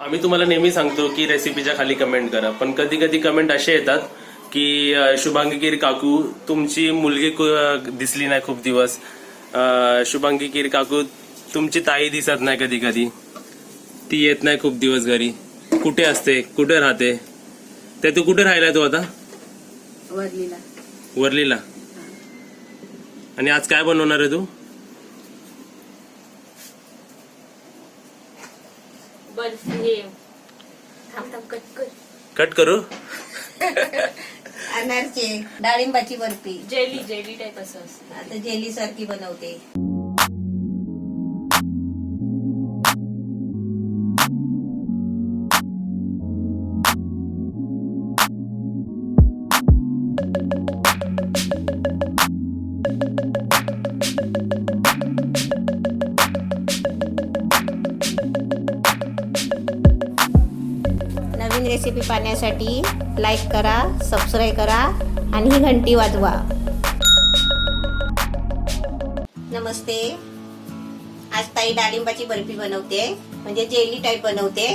आम्ही तुम्हाला नेहमी सांगतो की रेसिपीच्या खाली कमेंट करा, पण कधी कधी कमेंट असे येतात की शुभांगी काकू तुमची मुलगी दिसली नाही खूप दिवस, शुभांगी काकू तुमची ताई दिसत नाही, कधी कधी ती येत नाही खूप दिवस घरी, कुठे असते, कुठे राहते. ते तू कुठे राहिलाय तू आता? वरलीला. वरलीला. आणि आज काय बनवणार आहे तू? बर्फी. कट करू? अनारचे डाळिंबाची बर्फी, जेली टाईप असं असतं. आता जेली सारखी बनवते. नवीन रेसिपी पाहण्यासाठी लाईक करा, सबस्क्राईब करा आणि ही घंटी वाजवा. नमस्ते. आज ताई डाळिंबाची बर्फी बनवते, म्हणजे जेली टाईप बनवते.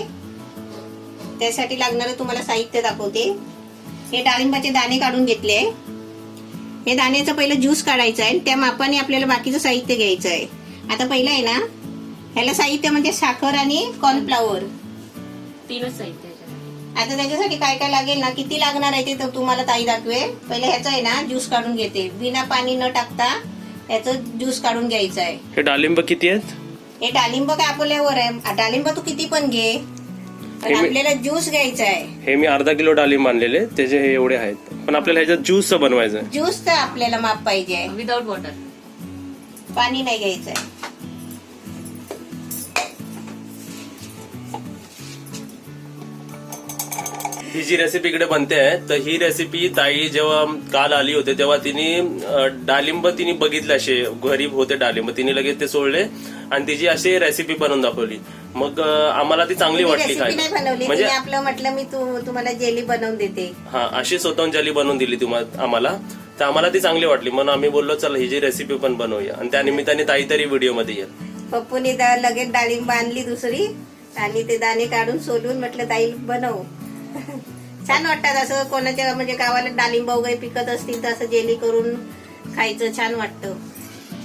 त्यासाठी लागणारं तुम्हाला साहित्य दाखवते. हे डाळिंबाचे दाणे काढून घेतले. हे दाण्याचं पहिलं ज्यूस काढायचं आहे, त्या मापाने आपल्याला बाकीचं साहित्य घ्यायचं आहे. आता पहिलं आहे ना, ह्याला साहित्य म्हणजे साखर आणि कॉर्नफ्लॉवर, तीनच साहित्य. आता त्याच्यासाठी काय काय लागेल ना, किती लागणार आहे ते तर तुम्हाला ताई दाखवेल. पहिले ह्याचं आहे ना ज्यूस काढून घेते, बिना पाणी न टाकता ह्याचं ज्यूस काढून घ्यायचं आहे. हे डाळिंब किती आहेत? हे डाळिंब काय आपल्यावर आहे, डाळिंब तू किती पण घे, पण आपल्याला ज्यूस घ्यायचा आहे. हे मी अर्धा किलो डाळिंब आणलेले, त्याचे हे एवढे आहेत, पण आपल्याला ह्याच्यात ज्यूस बनवायचं. ज्यूस तर आपल्याला माप पाहिजे, विदाउट वॉटर, पाणी नाही घ्यायचंय. ही जी रेसिपी इकडे बनते आहे, तर ही रेसिपी ताई जेव्हा काल आली होते तेव्हा डाळिंब तिने बघितले, असे घरी होते डाळिंब, तिने लगेच ते सोडले आणि तिची अशी रेसिपी बनवून दाखवली. मग आम्हाला ती चांगली वाटली नाही बनवली, म्हणजे आपलं म्हटलं मी तुम्हाला जेली बनवून देते. हा, अशी स्वतःहून जेली बनवून दिली आम्हाला, तर आम्हाला ती चांगली वाटली, म्हणून आम्ही बोललो चला ही जी रेसिपी पण बनवूया. आणि त्या निमित्ताने ताई तरी व्हिडिओ मध्ये येईल. पप्पूने लगेच डाळिंब आणली दुसरी आणि ते दाणे काढून सोलून म्हटलं ताई बनव. छान वाटतात असं, कोणाच्या म्हणजे गावाला डाळिंब वगैरे पिकत असतील तर असं जेली करून खायचं छान वाटतं.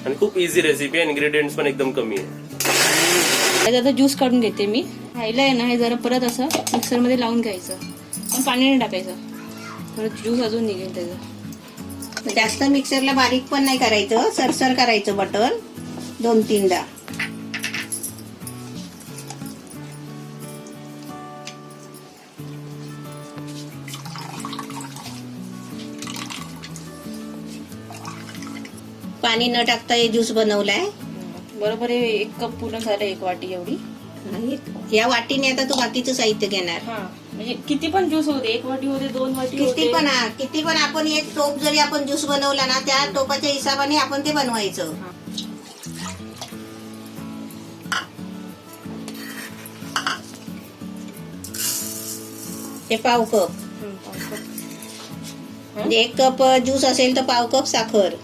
आणि खूप इझी रेसिपी आहे, इन्ग्रेडियंट्स पण एकदम कमी आहे. आता ज्यूस काढून घेते मी. खायला आहे ना, हे जरा परत असं मिक्सर मध्ये लावून घ्यायचं, पण पाणी नाही टाकायचं, परत ज्यूस अजून निघेल त्याचं. जास्त मिक्सरला बारीक पण नाही करायचं, सरसर करायचं बटन 2-3दा. पाणी न टाकता हे ज्यूस बनवलाय. बरोबर आहे, 1 कप पूर्ण झालं, 1 वाटी एवढी. या वाटीने आता तू बाकीचं साहित्य घेणार. म्हणजे किती पण ज्यूस होते, 1 वाटी होते, 2 वाटी किती पण आपण एक टोप जरी आपण ज्यूस बनवला ना, त्या टोपाच्या हिशोबाने आपण ते बनवायचं. हे पाव कप, म्हणजे 1 कप ज्यूस असेल तर पाव कप साखर.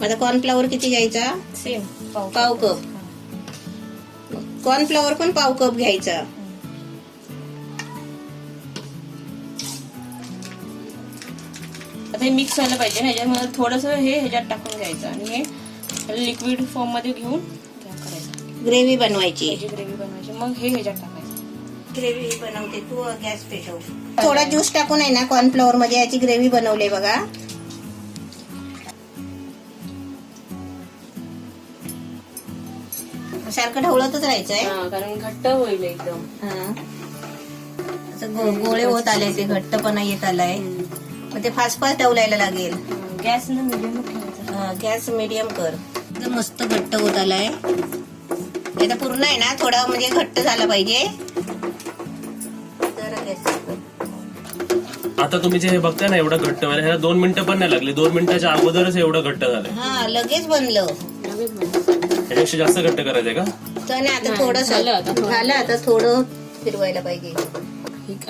आता कॉर्नफ्लॉवर किती घ्यायचा? सेम पाव कप. कॉर्नफ्लॉवर पण पाव कप घ्यायचा. आता हे मिक्स झालं पाहिजे ना, ह्याच्यामध्ये थोडस हे ह्याच्यात टाकून घ्यायचं आणि हे लिक्विड फॉर्म मध्ये घेऊन करायचं. ग्रेव्ही बनवायची, ग्रेव्ही बनवायची, मग हे ह्याच्यात टाकायचं. ग्रेव्ही बनवते तू, गॅस पेटव. थोडा ज्यूस टाकून आहे ना कॉर्नफ्लॉवर मध्ये याची ग्रेव्ही बनवली बघा. सारखं ढवळतच राहायचंय, कारण घट्ट होईल एकदम. गोळे होत आले, ते घट्टपणा येत आलाय, मग ते फास्ट ढवलायला लागेल. गॅस ना मिडियम ठेवायचा. गॅस मिडियम कर. मस्त घट्ट होत आलाय. आता पूर्ण आहे ना थोडा म्हणजे घट्ट झाला पाहिजे. आता तुम्ही जे बघताय ना एवढं घट्ट व्हायला, ह्याला 2 मिनिटं पण नाही लागली, 2 मिनिटाच्या अगोदरच एवढं घट्ट झालंय. हा, लगेच बनलं. ह्याच्यापेक्षा जास्त घट्ट करायचंय का? तर नाही, आता थोडं झालं, आता थोडं फिरवायला पाहिजे.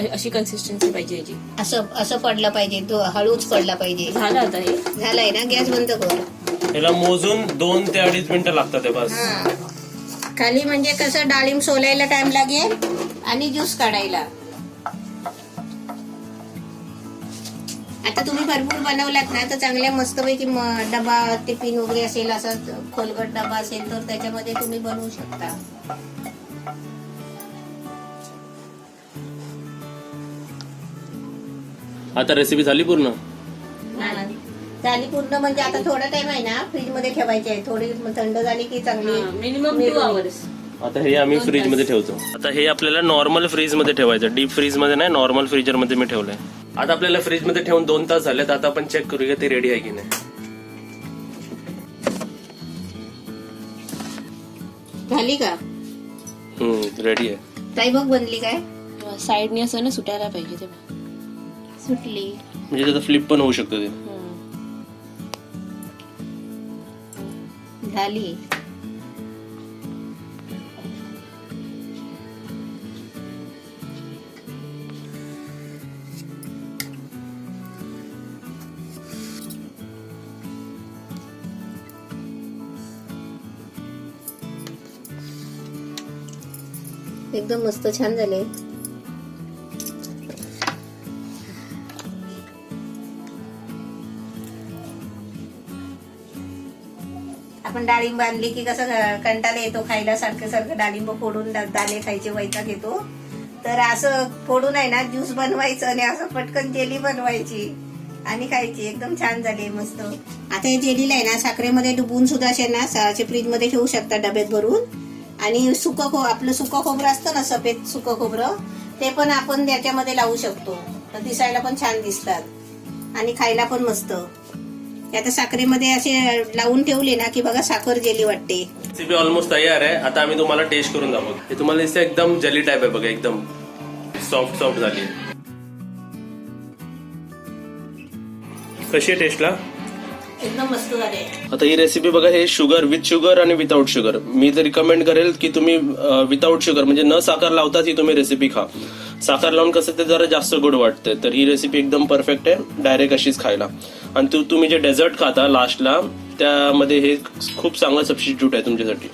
अशी कन्सिस्टन्सी पाहिजे याची. असं पडला पाहिजे, तो हळूच पडला पाहिजे. झालं आता हे झालंय ना, गॅस बंद कर. याला मोजून 2 ते 2.5 मिनिटं लागतात बस. खाली म्हणजे कसं डाळिंब सोलायला टाइम लागेल आणि ज्यूस काढायला. आता तुम्ही भरपूर बनवलात ना तर चांगल्या मस्तपैकी डबा टिफिन वगैरे असेल, असा खोलगट डबा असेल तर त्याच्यामध्ये तुम्ही बनवू शकता. आता रेसिपी झाली पूर्ण. झाली पूर्ण म्हणजे आता थोडा टाइम आहे ना फ्रीज मध्ये ठेवायची आहे. थोडी थंड झाली की चांगली मिनिमम 2 आवर्स. आता हे आम्ही फ्रीज मध्ये ठेवतो. आता हे आपल्याला नॉर्मल फ्रीज मध्ये ठेवायचं, डीप फ्रीज मध्ये नाही, नॉर्मल फ्रीजर मध्ये मी ठेवलंय. आता आपल्याला फ्रीज मध्ये ठेवून 2 तास झालेत. आता आपण चेक करूया ती रेडी आहे की नाही. झाली का? रेडी आहे. ताई बघ बनली काय? साईडने असं ना सुटायला पाहिजे ते. सुटली म्हणजे त्याचं फ्लिप पण होऊ शकतं ते. झाली. एकदम मस्त छान झाले. आपण डाळिंब आणली की कसं कंटाळा येतो खायला, सारखं सारखं डाळिंब फोडून दाणे खायचे वैताग येतो. तर असं फोडून आहे ना ज्यूस बनवायचं आणि असं पटकन जेली बनवायची आणि खायची. एकदम छान झाली मस्त. आता हे जेलीला आहे ना साखरेमध्ये डुबून सुद्धा असे ना फ्रीज मध्ये ठेवू शकता डब्यात भरून. आणि आपलं सुकं खोबरं असतं ना, सफेद सुकं खोबरं, ते पण आपण त्याच्यामध्ये लावू शकतो. तर दिसायला पण छान दिसतात आणि खायला पण मस्त. आता साखरेमध्ये असे लावून ठेवले ना की बघा साखर जेली वाटते. रेसिपी ऑलमोस्ट तयार आहे. आता आम्ही तुम्हाला टेस्ट करून दाखवतो. हे तुम्हाला दिसतं एकदम जेली टाईप आहे बघा, एकदम सॉफ्ट झाली. कशी आहे टेस्टला? एकदम मस्त झाले. आता ही रेसिपी बघा, हे शुगर विथ शुगर आणि विदाऊट शुगर. मी तर रिकमेंड करेल की तुम्ही विदाऊट शुगर म्हणजे न साखर लावताच ही तुम्ही रेसिपी खा. साखर लावून कसं ते जरा जास्त गोड वाटते. तर ही रेसिपी एकदम परफेक्ट आहे डायरेक्ट अशीच खायला. आणि तुम्ही जे डेझर्ट खाता लास्टला त्यामध्ये हे खूप चांगलं सबस्टिट्यूट आहे तुमच्यासाठी.